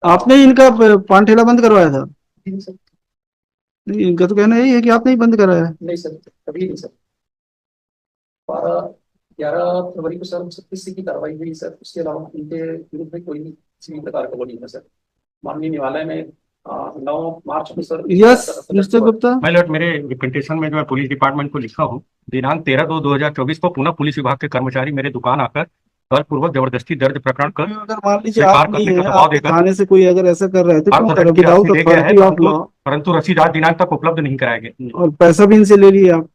आपने इनका पान ठेला बंद करवाया था? नहीं सर। नहीं, इनका तो कहना यही है कि आपने ही बंद कराया है। नहीं सर, कभी नहीं सर। 12-11 फरवरी को सर 36 की कार्रवाई हुई सर, उसके अलावा उनके विरुद्ध में कोई किसी भी प्रकार का वो नहीं है सर। माननीय न्यायालय में 9 मार्च को सर यस दर्ज मिस्टर हुआ। गुप्ता। माय लॉर्ड, मेरे रिप्रेजेंटेशन में जो है पुलिस डिपार्टमेंट को लिखा हूँ, दिनांक 13/2/2024 को पुनः पुलिस विभाग के कर्मचारी मेरे दुकान आकर बलपूर्वक जबरदस्ती दर्ज प्रकरण कर अगर मान लीजिए स्वीकार आप नहीं करने है, का दबाव आपके देकर थाने से कोई अगर ऐसा कर रहा है तो क्यों कर रहा है? अर्थदंड की विदाउट राशि ले गया है, अथॉरिटी ऑफ लॉ। परंतु रसीद आज दिनांक तक उपलब्ध नहीं कराया गया। और पैसा भी इनसे ले लिए आप।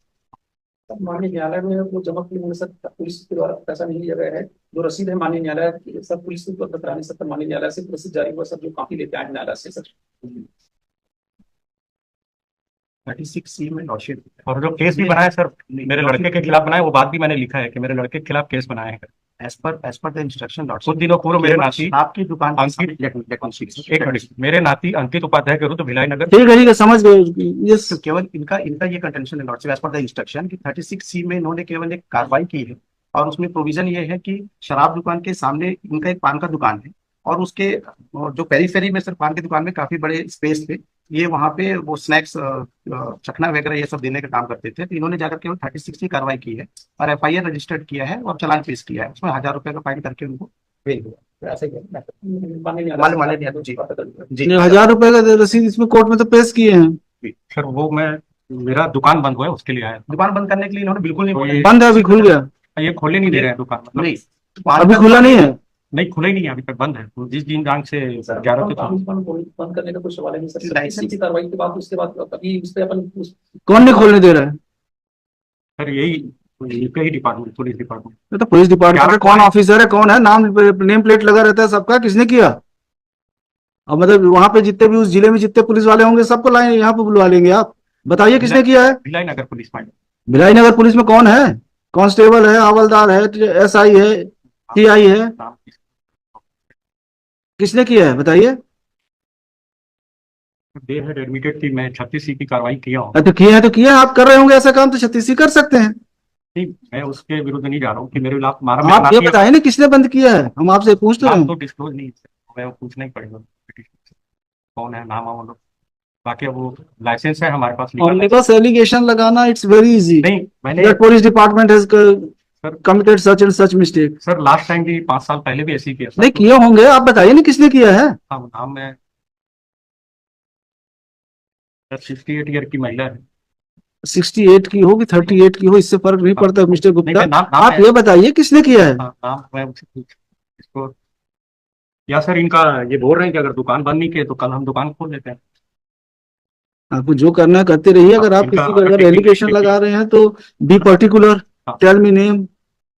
सर माननीय न्यायालय में वो जमा किए हुए सर पुलिस के द्वारा पैसा नहीं लिया गया है। जो रसीद है माननीय न्यायालय की सर, पुलिस को उपलब्ध कराने सर माननीय न्यायालय से रसीद जारी हुआ सर, जो काफी लेते आए न्यायालय से सर। 36C में लॉर्डशिप, और जो केस भी बनाया सर मेरे लड़के के खिलाफ बनाया, वो बात भी मैंने लिखा है कि मेरे लड़के के खिलाफ केस बनाया है। एज पर द इंस्ट्रक्शन कुछ दिनों पूर्व मेरे नाती आपकी दुकान अंकित, एक मिनट, मेरे नाती अंकित उपाध्याय के विरुद्ध भिलाई नगर ठीक है समझ गए। यस तो केवल इनका इनका ये कंटेंशन है lordship, as per the instruction कि 36C में इन्होंने केवल एक कार्रवाई की है, और उसमें प्रोविजन ये है कि शराब दुकान के सामने इनका एक पान का दुकान है, और उसके जो पेरीफेरी में सर पान की दुकान में काफी बड़े स्पेस पे ये वहाँ पे वो स्नैक्स चखना वगैरह ये सब देने का काम करते थे। तो इन्होंने जाकर केवल 36 की कार्रवाई की है और FIR रजिस्टर्ड किया है और चालान पेश किया है, उसमें 1000 रुपए का फाइन करके उनको भेज दिया। ऐसे ही है। माननीय माननीय न्यायालय जी जी। जी 1000 रुपए का रसीद इसमें कोर्ट में तो पेश किए हैं। सर वो मैं, मेरा दुकान बंद हुआ है उसके लिए आया। दुकान बंद करने के लिए इन्होंने बिल्कुल नहीं बोला। बंद है, अभी खुल गया? ये खोलने नहीं दे रहे हैं दुकान, मतलब नहीं अभी खुला नहीं है? नहीं खुला ही नहीं है, अभी तक बंद है। तो जिस दिन दिनांक से 11 के बंद करने का कोई सवाल ही नहीं सर। लाइसेंस की कार्रवाई के बाद उसके बाद कभी उस पर अपन कौन नहीं खोलने दे रहा है? सर यही ही डिपार्टमेंट, पुलिस डिपार्टमेंट। ये तो पुलिस डिपार्टमेंट का कौन ऑफिसर है, कौन है, नेम प्लेट लगा रहता है सबका, किसने किया? अब मतलब वहां पे जितने भी उस जिले में जितने पुलिस वाले होंगे सबको लाए यहाँ पे बुलवा लेंगे आप? बताइए किसने किया है? भिलाई नगर पुलिस में। भिलाई नगर पुलिस में कौन है? कांस्टेबल है, हवलदार है, SI है, TI है? किसने किया है बताइए? दे हैड एडमिटेड कि मैं 36C की कार्रवाई किया हूँ। तो किया है तो किया है, आप कर रहे होंगे ऐसा काम तो 36 कर सकते हैं। नहीं, मैं उसके विरुद्ध नहीं जा रहा हूँ कि मेरे खिलाफ मारा। आप ये बताइए ना किसने बंद किया है, हम आपसे पूछ रहे हैं। तो डिस्क्लोज नहीं, मैं वो पूछना ही पड़ेगा कौन है, नाम वाम लोग। बाकी वो लाइसेंस है हमारे पास, ऑनली एलिगेशन लगाना इट्स वेरी इजी। नहीं मैंने police department has committed such and such mistake. Sir last time भी 5 साल पहले भी ऐसे ही किया नहीं किए होंगे, आप बताइए ना किसने किया है। नाम है 68 ईयर की महिला है। 68 की हो कि 38 की हो, इससे फर्क नहीं पड़ता मिस्टर गुप्ता। आप ये बताइए किसने किया है। नाम मैं इसको, या सर इनका ये बोल रहे हैं कि अगर दुकान बंद नहीं किए तो कल हम दुकान खोल लेते हैं। आपको जो करना है करते रहिए। अगर आप किसी को अगर एलिगेशन लगा रहे हैं तो be particular, tell me name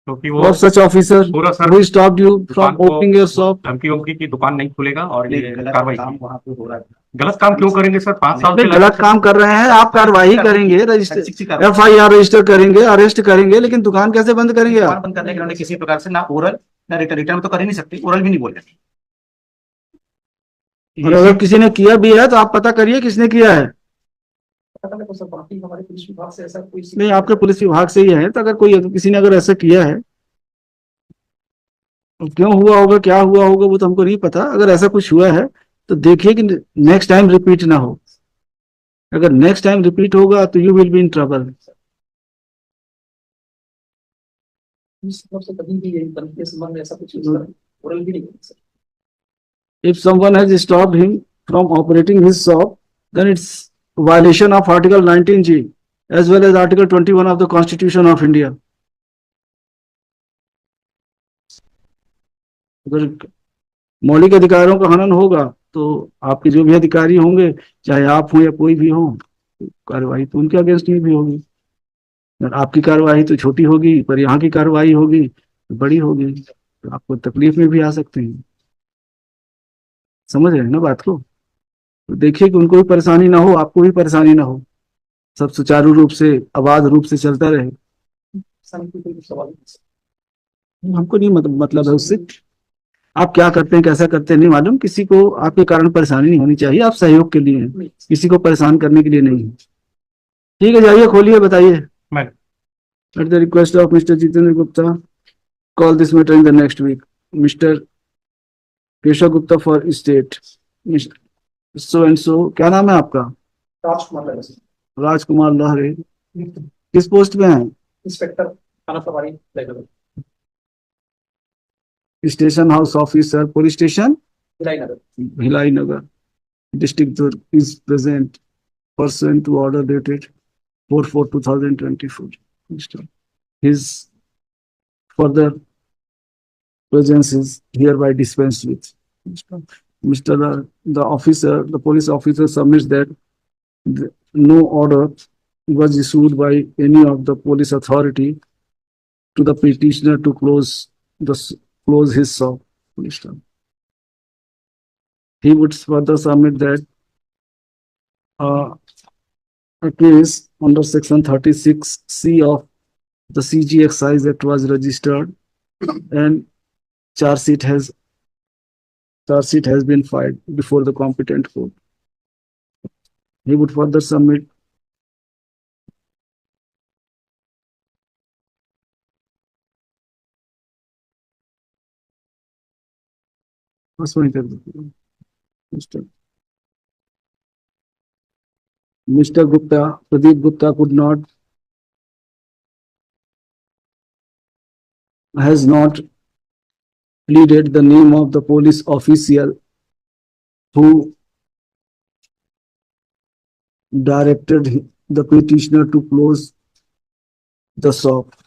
क्योंकि वो ऑफ सच ऑफिसर पूरा sir who stopped you from opening your shop. धमकी उमकी की दुकान नहीं खुलेगा और ये कार्रवाई वहाँ पे हो रहा है। गलत काम क्यों करेंगे सर? 5 साल से गलत काम कर रहे हैं आप, कार्रवाई करेंगे, FIR रजिस्टर करेंगे, अरेस्ट करेंगे, लेकिन दुकान कैसे बंद करेंगे आप? बंद करने के लिए किसी प्रकार से ना ओरल ना रिटर्न में तो कर ही नहीं सकते, ओरल भी नहीं बोल रहे। और अगर किसी ने किया भी है तो आप पता करिए किसने किया है। सर बाकी हमारे पुलिस विभाग से ऐसा कोई नहीं, आपके पुलिस विभाग से ही है, तो अगर कोई किसी ने अगर ऐसा किया है तो क्यों हुआ होगा, क्या हुआ होगा, वो तो हमको नहीं पता। अगर ऐसा कुछ हुआ है तो देखिए कि नेक्स्ट टाइम रिपीट ना हो। अगर नेक्स्ट टाइम रिपीट होगा तो you will be in trouble. से कभी भी के संबंध में ऐसा कुछ ओरल भी नहीं कर सकते। If someone has stopped him from operating his shop, then it's violation of Article 19G as well as Article 21 of the Constitution of India. अगर मौलिक अधिकारों का हनन होगा तो आपके जो भी अधिकारी होंगे, चाहे आप हो या कोई भी हो, कार्रवाई तो उनके अगेंस्ट ही भी होगी। और आपकी कार्रवाई तो छोटी होगी, पर यहाँ की कार्रवाई होगी तो बड़ी होगी, तो आपको तकलीफ में भी आ सकते हैं। समझ रहे हैं ना बात को? तो देखिए कि उनको भी परेशानी ना हो, आपको भी परेशानी ना हो, सब सुचारू रूप से आबाद रूप से चलता रहे। हमको नहीं मतलब है उससे, आप क्या करते हैं कैसा करते हैं नहीं मालूम, किसी को आपके कारण परेशानी नहीं होनी चाहिए। आप सहयोग के लिए हैं, किसी को परेशान करने के लिए नहीं है। ठीक है, जाइए खोलिए, बताइए। At the request of mister Jitendra Gupta, call this matter in the next week. Mister Keshav Gupta for state. So and so, क्या नाम है आपका? राजकुमार लहरा से, राजकुमार लहरे। किस पोस्ट में है? इंस्पेक्टर थाना प्रभारी Jaynagar, station house officer, police station Vilaynagar. Bhilai Nagar, district Durg, is present pursuant to order dated 4/4/2024. His further presence is hereby dispensed with. Mr. The officer, the police officer submits that no order was issued by any of the police authority to the petitioner to close his shop. He would further submit that a case under section 36C of the CG Excise Act was registered and charge sheet has been filed before the competent court. He would further submit Mr. Gupta, Pradeep Gupta has not pleaded the name of the police official who directed the petitioner to close the shop.